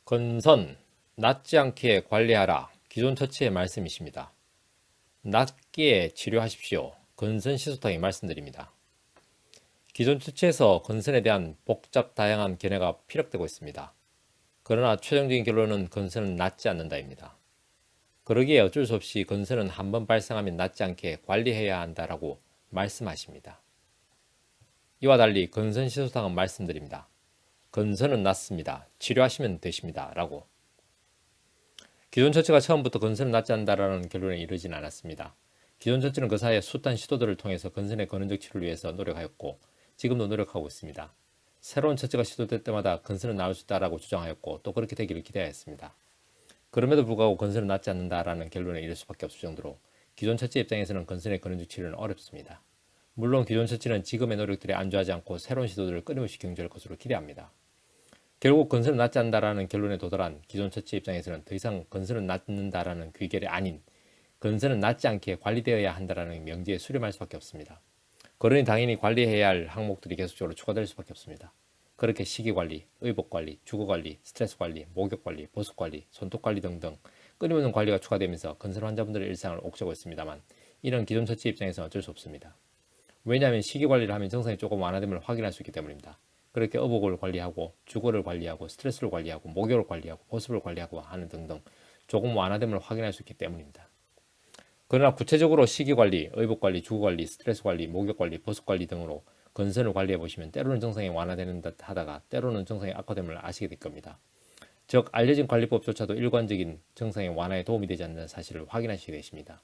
건선, 낫지 않게 관리하라. 기존 처치의 말씀이십니다. 낫게 치료하십시오. 건선시소탕이 말씀드립니다. 기존 처치에서 건선에 대한 복잡 다양한 견해가 피력되고 있습니다. 그러나 최종적인 결론은 건선은 낫지 않는다입니다. 그러기에 어쩔 수 없이 건선은 한번 발생하면 낫지 않게 관리해야 한다라고 말씀하십니다. 이와 달리 건선시소탕은 말씀드립니다. 건선은 낫습니다. 치료하시면 되십니다. 라고. 기존 처치가 처음부터 건선은 낫지 않는다라는 결론에 이르진 않았습니다. 기존 처치는 그 사이에 숱한 시도들을 통해서 건선의 근원적 치료를 위해서 노력하였고 지금도 노력하고 있습니다. 새로운 처치가 시도될 때마다 건선은 나을 수 있다라고 주장하였고 또 그렇게 되기를 기대하였습니다. 그럼에도 불구하고 건선은 낫지 않는다라는 결론에 이를 수밖에 없을 정도로 기존 처치 입장에서는 건선의 근원적 치료는 어렵습니다. 물론 기존 처치는 지금의 노력들에 안주하지 않고 새로운 시도들을 끊임없이 경주할 것으로 기대합니다. 결국 건선은 낫지 않는다라는 결론에 도달한 기존 처치 입장에서는 더 이상 건선은 낫는다라는 귀결이 아닌 건선은 낫지 않게 관리되어야 한다라는 명제에 수렴할 수밖에 없습니다. 그러니 당연히 관리해야 할 항목들이 계속적으로 추가될 수밖에 없습니다. 그렇게 식이관리, 의복관리, 주거관리, 스트레스관리, 목욕관리, 보습관리, 손톱관리 등등 끊임없는 관리가 추가되면서 건선 환자분들의 일상을 옥죄고 있습니다만 이런 기존 처치 입장에서는 어쩔 수 없습니다. 왜냐하면 식이관리를 하면 증상이 조금 완화됨을 확인할 수 있기 때문입니다. 그렇게 의복을 관리하고 주거를 관리하고 스트레스를 관리하고 목욕을 관리하고 보습을 관리하고 하는 등등 조금 완화됨을 확인할 수 있기 때문입니다. 그러나 구체적으로 식이관리, 의복관리, 주거관리, 스트레스관리, 목욕관리, 보습관리 등으로 건선을 관리해보시면 때로는 증상이 완화되는 듯 하다가 때로는 증상이 악화됨을 아시게 될 겁니다. 즉 알려진 관리법조차도 일관적인 증상의 완화에 도움이 되지 않는 사실을 확인하시게 되십니다.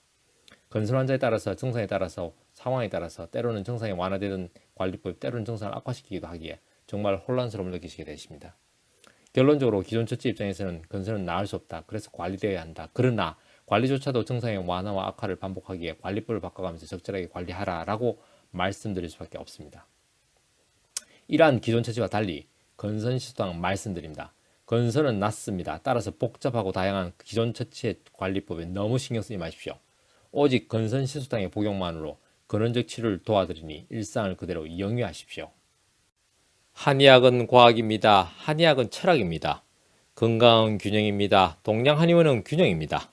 건선 환자에 따라서 증상에 따라서 상황에 따라서 때로는 증상이 완화되는 관리법이 때로는 증상을 악화시키기도 하기에 정말 혼란스러움을 느끼시게 되십니다. 결론적으로 기존 처치 입장에서는 건선은 나을 수 없다. 그래서 관리되어야 한다. 그러나 관리조차도 증상의 완화와 악화를 반복하기에 관리법을 바꿔가면서 적절하게 관리하라라고 말씀드릴 수밖에 없습니다. 이러한 기존 처치와 달리 건선시소탕 말씀드립니다. 건선은 낫습니다. 따라서 복잡하고 다양한 기존 처치의 관리법에 너무 신경 쓰지 마십시오. 오직 건선시소탕의 복용만으로 근원적 치료를 도와드리니 일상을 그대로 영위하십시오. 한의학은 과학입니다. 한의학은 철학입니다. 건강은 균형입니다. 동양 한의원은 균형입니다.